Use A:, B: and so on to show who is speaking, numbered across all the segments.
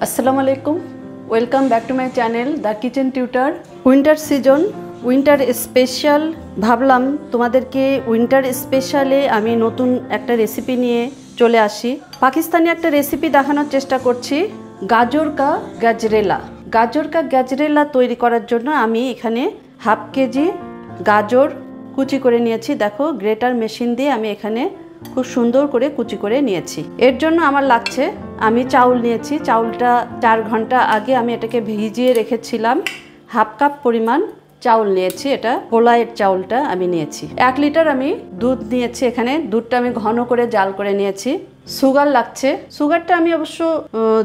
A: আসসালামু আলাইকুম, welcome back to my channel the kitchen tutor. Winter season, winter special ভাবলাম তোমাদেরকে উইন্টার স্পেশালে আমি নতুন একটা রেসিপি নিয়ে চলে আসি। পাকিস্তানি একটা রেসিপি দেখানোর চেষ্টা করছি, গাজর কা গাজরেলা। গাজর কা গাজরেলা তৈরি করার জন্য আমি এখানে হাফ কেজি গাজর কুচি করে নিয়েছি। দেখো, গ্রেটার মেশিন দিয়ে আমি এখানে খুব সুন্দর করে কুচি করে নিয়েছি। এর জন্য আমার লাগছে, আমি চাউল নিয়েছি, চাউলটা 4 ঘন্টা আগে আমি এটাকে ভিজিয়ে রেখেছিলাম। হাফ কাপ পরিমাণ চাউল নিয়েছি, এটা পোলাইয়ের চাউলটা আমি নিয়েছি। 1 লিটার আমি দুধ নিয়েছি, এখানে দুধটা আমি ঘন করে জাল করে নিয়েছি। সুগার লাগছে, সুগারটা আমি অবশ্য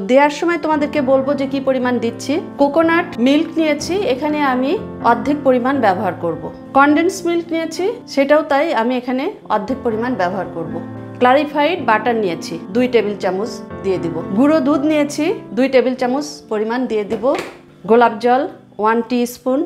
A: দেওয়ার সময় তোমাদেরকে বলবো যে কি পরিমাণ দিচ্ছি। কোকোনাট মিল্ক নিয়েছি, এখানে আমি অর্ধেক পরিমাণ ব্যবহার করব। কনডেন্স মিল্ক নিয়েছি, সেটাও তাই, আমি এখানে অর্ধেক পরিমাণ ব্যবহার করব। ক্লারিফাইড বাটার নিয়েছি 2 টেবিল চামচ দিয়ে দিব। গুঁড়ো দুধ নিয়েছি 2 টেবিল চামচ পরিমাণ দিয়ে দিব। গোলাপ জল 1 টিস্পুন।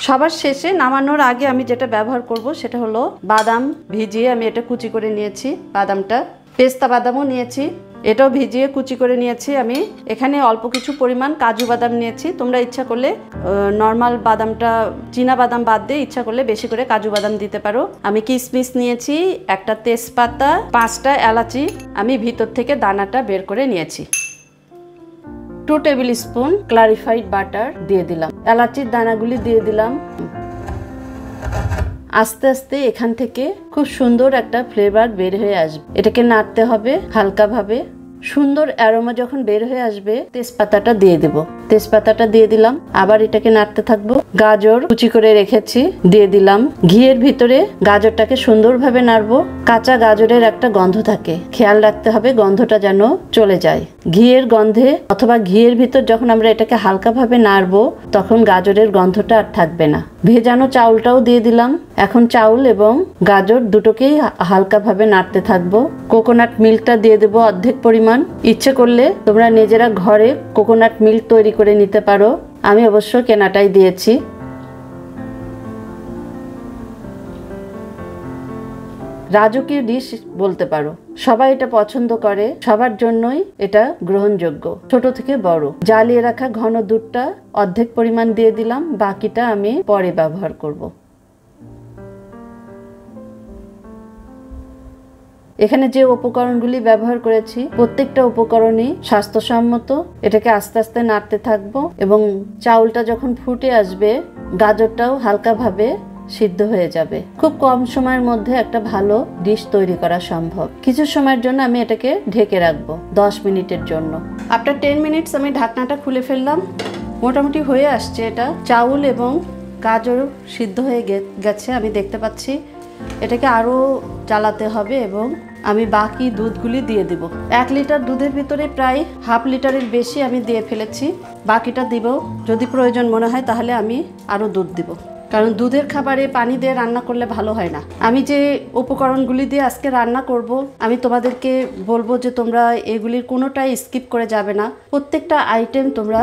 A: সবার শেষে নামানোর আগে আমি যেটা ব্যবহার করব সেটা হলো বাদাম ভিজিয়ে আমি এটা কুচি করে নিয়েছি। বাদামটা, পেস্তা বাদামও নিয়েছি, এটাও ভিজিয়ে কুচি করে নিয়েছি। আমি এখানে অল্প কিছু পরিমাণ কাজু বাদাম নিয়েছি। তোমরা ইচ্ছা করলে নর্মাল বাদামটা, চীনা বাদাম বাদ দিয়ে ইচ্ছা করলে বেশি করে কাজু বাদাম দিতে পারো। আমি কিশমিশ নিয়েছি, একটা তেজপাতা, 5টা এলাচি আমি ভিতর থেকে দানাটা বের করে নিয়েছি। 2 টেবিল স্পুন ক্লারিফাইড বাটার দিয়ে দিলাম, এলাচির দানাগুলি দিয়ে দিলাম। আস্তে আস্তে এখান থেকে খুব সুন্দর একটা ফ্লেভার বের হয়ে আসবে, এটাকে নাড়তে হবে হালকাভাবে। সুন্দর অ্যারোমা যখন বের হয়ে আসবে তেজপাতাটা দিয়ে দেব, তেজপাতাটা দিয়ে দিলাম, আবার এটাকে নাড়তে থাকবো। গাজর কুচি করে রেখেছি দিয়ে দিলাম। ঘিয়ের ভিতরে গাজরটাকে সুন্দরভাবে নাড়বো। কাঁচা গাজরের একটা গন্ধ থাকে, খেয়াল রাখতে হবে গন্ধটা যেন চলে যায়। ঘিয়ের গন্ধে অথবা ঘিয়ের ভিতর যখন আমরা এটাকে হালকাভাবে নাড়বো তখন গাজরের গন্ধটা আর থাকবে না। ভেজানো চাউলটাও দিয়ে দিলাম। এখন চাউল এবং গাজর দুটোকেই হালকাভাবে নাড়তে থাকবো। কোকোনাট মিল্কটা দিয়ে দেবো অর্ধেক পরিমাণ। ইচ্ছে করলে তোমরা নিজেরা ঘরে কোকোনাট মিল্ক তৈরি করে নিতে পারো, আমি অবশ্য কেনাটাই দিয়েছি। রাজকীয় ডিশ বলতে পারো, সবাই এটা পছন্দ করে, সবার জন্যই এটা গ্রহণযোগ্য, ছোট থেকে বড়। জ্বালিয়ে রাখা ঘন দুধটা অর্ধেক পরিমাণ দিয়ে দিলাম, বাকিটা আমি পরে ব্যবহার করব। এখানে যে উপকরণগুলি ব্যবহার করেছি প্রত্যেকটা উপকরণই স্বাস্থ্যসম্মত। এটাকে আস্তে আস্তে নাড়তে থাকবো এবং চাউলটা যখন ফুটে আসবে গাজরটাও হালকাভাবে সিদ্ধ হয়ে যাবে। খুব কম সময়ের মধ্যে একটা ভালো ডিশ তৈরি করা সম্ভব। কিছু সময়ের জন্য আমি এটাকে ঢেকে রাখবো 10 মিনিটের জন্য। আফটার 10 মিনিটস আমি ঢাকনাটা খুলে ফেললাম। মোটামুটি হয়ে আসছে, এটা চাউল এবং গাজর সিদ্ধ হয়ে গেছে আমি দেখতে পাচ্ছি। এটাকে আরও জ্বালাতে হবে এবং আমি বাকি দুধগুলি দিয়ে দেব। 1 লিটার দুধের ভিতরে প্রায় হাফ লিটারের বেশি আমি দিয়ে ফেলেছি, বাকিটা দিব। যদি প্রয়োজন মনে হয় তাহলে আমি আরও দুধ দিব, কারণ দুধের খাবারে পানি দিয়ে রান্না করলে ভালো হয় না। আমি যে উপকরণগুলি দিয়ে আজকে রান্না করব আমি তোমাদেরকে বলবো যে তোমরা এগুলির কোনোটাই স্কিপ করে যাবে না, প্রত্যেকটা আইটেম তোমরা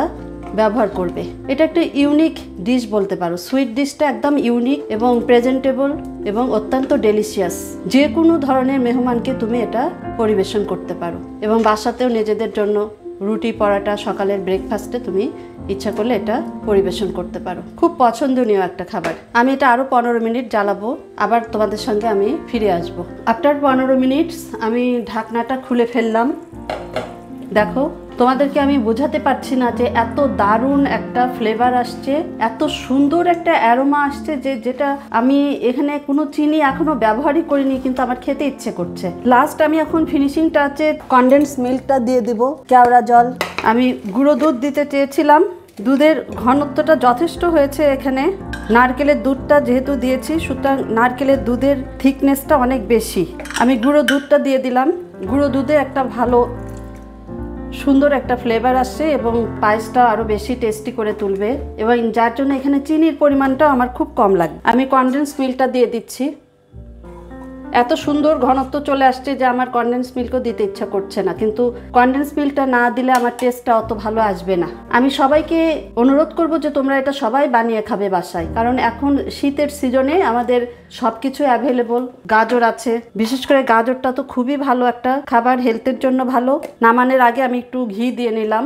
A: ব্যবহার করবে। এটা একটা ইউনিক ডিশ বলতে পারো। সুইট ডিশটা একদম ইউনিক এবং প্রেজেন্টেবল এবং অত্যন্ত ডেলিশিয়াস। যে কোনো ধরনের মেহমানকে তুমি এটা পরিবেশন করতে পারো এবং বাসাতেও নিজেদের জন্য রুটি পরাটা সকালের ব্রেকফাস্টে তুমি ইচ্ছা করলে এটা পরিবেশন করতে পারো। খুব পছন্দনীয় একটা খাবার। আমি এটা আরও 15 মিনিট জ্বালাবো, আবার তোমাদের সঙ্গে আমি ফিরে আসবো। আফটার 15 মিনিটস আমি ঢাকনাটা খুলে ফেললাম। দেখো, তোমাদেরকে আমি বোঝাতে পারছি না যে এত দারুণ একটা ফ্লেভার আসছে, এত সুন্দর একটা অ্যারোমা আসছে যেটা আমি এখানে কোনো চিনি এখনো ব্যবহারই করিনি, কিন্তু আমার খেতে ইচ্ছে করছে। লাস্ট আমি এখন ফিনিশিং টাচে কনডেন্স মিল্কটা দিয়ে দিব, কেওড়া জল। আমি গুঁড়ো দুধ দিতে চেয়েছিলাম, দুধের ঘনত্বটা যথেষ্ট হয়েছে। এখানে নারকেলের দুধটা যেহেতু দিয়েছি সুতরাং নারকেলের দুধের থিকনেসটা অনেক বেশি। আমি গুঁড়ো দুধটা দিয়ে দিলাম। গুঁড়ো দুধে একটা ভালো সুন্দর একটা ফ্লেভার আসছে এবং পায়েসটা আরও বেশি টেস্টি করে তুলবে, এবং যার জন্য এখানে চিনির পরিমাণটাও আমার খুব কম লাগবে। আমি কনডেন্স মিল্কটা দিয়ে দিচ্ছি। এত সুন্দর ঘনত্ব চলে আসছে যে আমার কনডেন্স মিল্কও দিতে ইচ্ছা করছে না, কিন্তু কনডেন্স মিল্কটা না দিলে আমার টেস্টটা অত ভালো আসবে না। আমি সবাইকে অনুরোধ করব যে তোমরা এটা সবাই বানিয়ে খাবে বাসায়, কারণ এখন শীতের সিজনে আমাদের সবকিছু অ্যাভেলেবল। গাজর আছে, বিশেষ করে গাজরটা তো খুবই ভালো একটা খাবার, হেলথের জন্য ভালো। নামানোর আগে আমি একটু ঘি দিয়ে নিলাম।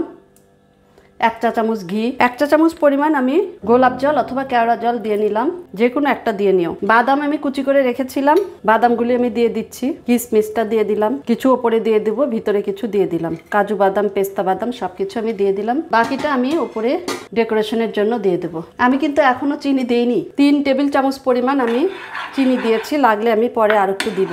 A: 1 চা চামচ ঘি, 1 চা চামচ পরিমাণ আমি গোলাপ জল অথবা কেওড়া জল দিয়ে নিলাম, যে কোনো একটা দিয়ে নিও। বাদাম আমি কুচি করে রেখেছিলাম, বাদামগুলি আমি দিয়ে দিচ্ছি। কিশমিশটা দিয়ে দিলাম, কিছু ওপরে দিয়ে দেবো, ভিতরে কিছু দিয়ে দিলাম। কাজু বাদাম, পেস্তা বাদাম সবকিছু আমি দিয়ে দিলাম। বাকিটা আমি ওপরে ডেকোরেশনের জন্য দিয়ে দেবো। আমি কিন্তু এখনো চিনি দেইনি, 3 টেবিল চামচ পরিমাণ আমি চিনি দিয়েছি, লাগলে আমি পরে আর একটু দিব।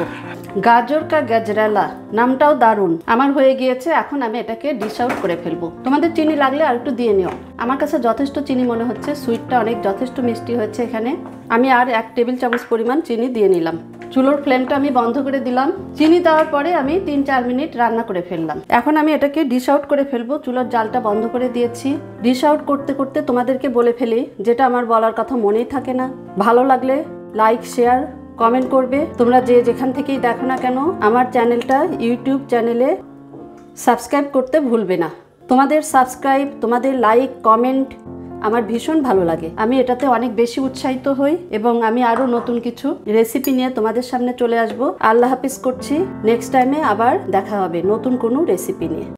A: গাজর কা গজরেলা নামটাও দারুণ। আমার হয়ে গিয়েছে, এখন আমি এটাকে ডিশ আউট করে ফেলবো। তোমাদের চিনি লাগলে আর একটু দিয়ে নিও। আমার কাছে যথেষ্ট চিনি মনে হচ্ছে, সুইটটা অনেক যথেষ্ট মিষ্টি হয়েছে। এখানে আমি আর 1 টেবিল চামচ পরিমাণ চিনি দিয়ে নিলাম। চুলোর ফ্লেমটা আমি বন্ধ করে দিলাম। চিনি দেওয়ার পরে আমি 3-4 মিনিট রান্না করে ফেললাম। এখন আমি এটাকে ডিশ আউট করে ফেলবো। চুলোর জালটা বন্ধ করে দিয়েছি। ডিশ আউট করতে করতে তোমাদেরকে বলে ফেলি, যেটা আমার বলার কথা মনেই থাকে না। ভালো লাগলে লাইক, শেয়ার, কমেন্ট করবে। তোমরা যে যেখান থেকেই দেখো না কেন, আমার চ্যানেলটা ইউটিউব চ্যানেলে সাবস্ক্রাইব করতে ভুলবে না। তোমাদের সাবস্ক্রাইব, তোমাদের লাইক, কমেন্ট আমার ভীষণ ভালো লাগে। আমি এটাতে অনেক বেশি উৎসাহিত হই এবং আমি আরো নতুন কিছু রেসিপি নিয়ে তোমাদের সামনে চলে আসব। আল্লাহ হাফিজ করছি। নেক্সট টাইমে আবার দেখা হবে নতুন কোনো রেসিপি নিয়ে।